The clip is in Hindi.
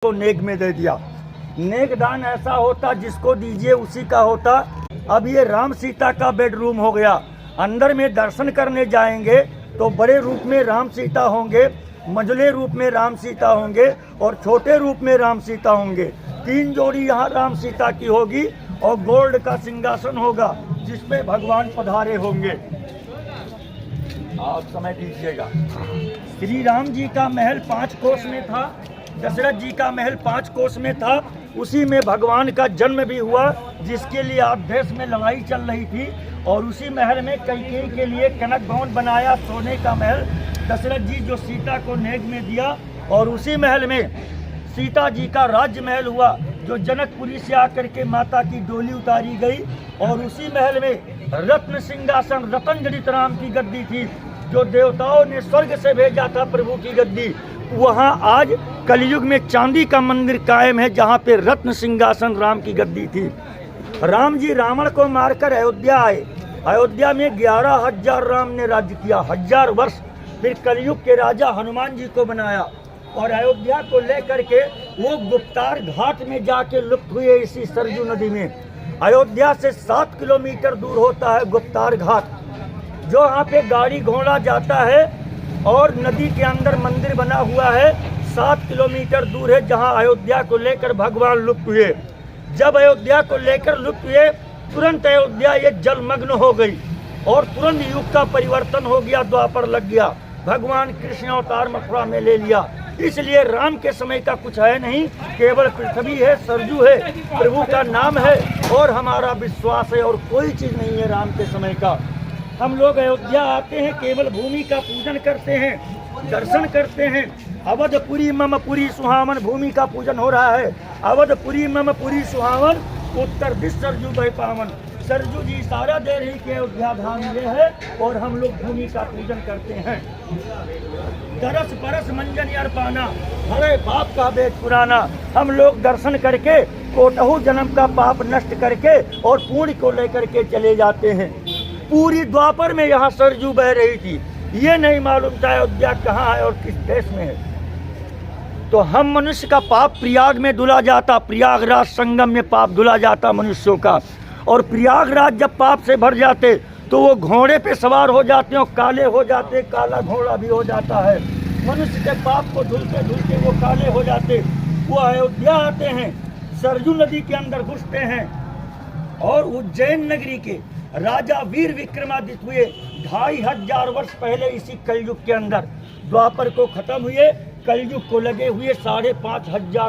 को नेग में दे दिया। नेग दान ऐसा होता जिसको दीजिए उसी का होता। अब ये राम सीता का बेडरूम हो गया। अंदर में दर्शन करने जाएंगे तो बड़े रूप में राम सीता होंगे, मंझले रूप में राम सीता होंगे और छोटे रूप में राम सीता होंगे। 3 जोड़ी यहाँ राम सीता की होगी और गोल्ड का सिंहासन होगा जिसमें भगवान पधारे होंगे। आप समय दीजिएगा। श्री राम जी का महल 5 कोस में था, दशरथ जी का महल 5 कोस में था। उसी में भगवान का जन्म भी हुआ जिसके लिए आप देश में लड़ाई चल रही थी। और उसी महल में कैकेयी के लिए कनक भवन बनाया, सोने का महल दशरथ जी जो सीता को नेग में दिया। और उसी महल में सीता जी का राज्य महल हुआ जो जनकपुरी से आकर के माता की डोली उतारी गई। और उसी महल में रत्न सिंहासन रतन जड़ित राम की गद्दी थी जो देवताओं ने स्वर्ग से भेजा था प्रभु की गद्दी। वहाँ आज कलयुग में चांदी का मंदिर कायम है जहाँ पे रत्न सिंहासन राम की गद्दी थी। राम जी रावण को मारकर अयोध्या आए। अयोध्या में 11,000 राम ने राज्य किया, 1000 वर्ष। फिर कलयुग के राजा हनुमान जी को बनाया और अयोध्या को लेकर के वो गुप्तार घाट में जाके लुप्त हुए इसी सरजू नदी में। अयोध्या से 7 किलोमीटर दूर होता है गुप्तार घाट, जो यहाँ पे गाड़ी घोड़ा जाता है और नदी के अंदर मंदिर बना हुआ है। 7 किलोमीटर दूर है जहाँ अयोध्या को लेकर भगवान लुप्त हुए। जब अयोध्या को लेकर लुप्त हुए तुरंत अयोध्या ये जलमग्न हो गई और तुरंत युग का परिवर्तन हो गया, द्वापर लग गया। भगवान कृष्ण अवतार मथुरा में ले लिया। इसलिए राम के समय का कुछ है नहीं, केवल पृथ्वी है, सरजू है, प्रभु का नाम है और हमारा विश्वास है और कोई चीज़ नहीं है राम के समय का। हम लोग अयोध्या आते हैं, केवल भूमि का पूजन करते हैं, दर्शन करते हैं। अवधपुरी मम पुरी सुहावन भूमि का पूजन हो रहा है। अवधपुरी मम पुरी सुहावन उत्तर दिश सरजू बह पावन। सरजू जी इशारा दे रही कि अयोध्या धाम ये है और हम लोग भूमि का पूजन करते हैं। दरस परस मंजन अर्पाना हरे पाप का वेद पुराना। हम लोग दर्शन करके कोटहु जन्म का पाप नष्ट करके और पुण्य को लेकर के चले जाते हैं। पूरी द्वापर में यहाँ सरजू बह रही थी, ये नहीं मालूम था अयोध्या कहाँ है और किस देश में है। तो हम मनुष्य का पाप प्रयाग में धुला जाता, प्रयागराज संगम में पाप धुला जाता मनुष्यों का। और प्रयागराज जब पाप से भर जाते तो वो घोड़े पे सवार हो जाते हैं और काले हो जाते, काला घोड़ा भी हो जाता है। मनुष्य के पाप को धुलते धुलते वो काले हो जाते। वो अयोध्या आते हैं, सरजू नदी के अंदर घुसते हैं और उज्जैन नगरी के राजा वीर विक्रमादित्य हुए 2500 वर्ष पहले इसी कलयुग के अंदर। द्वापर को खत्म हुए, कलयुग को लगे हुए 5,500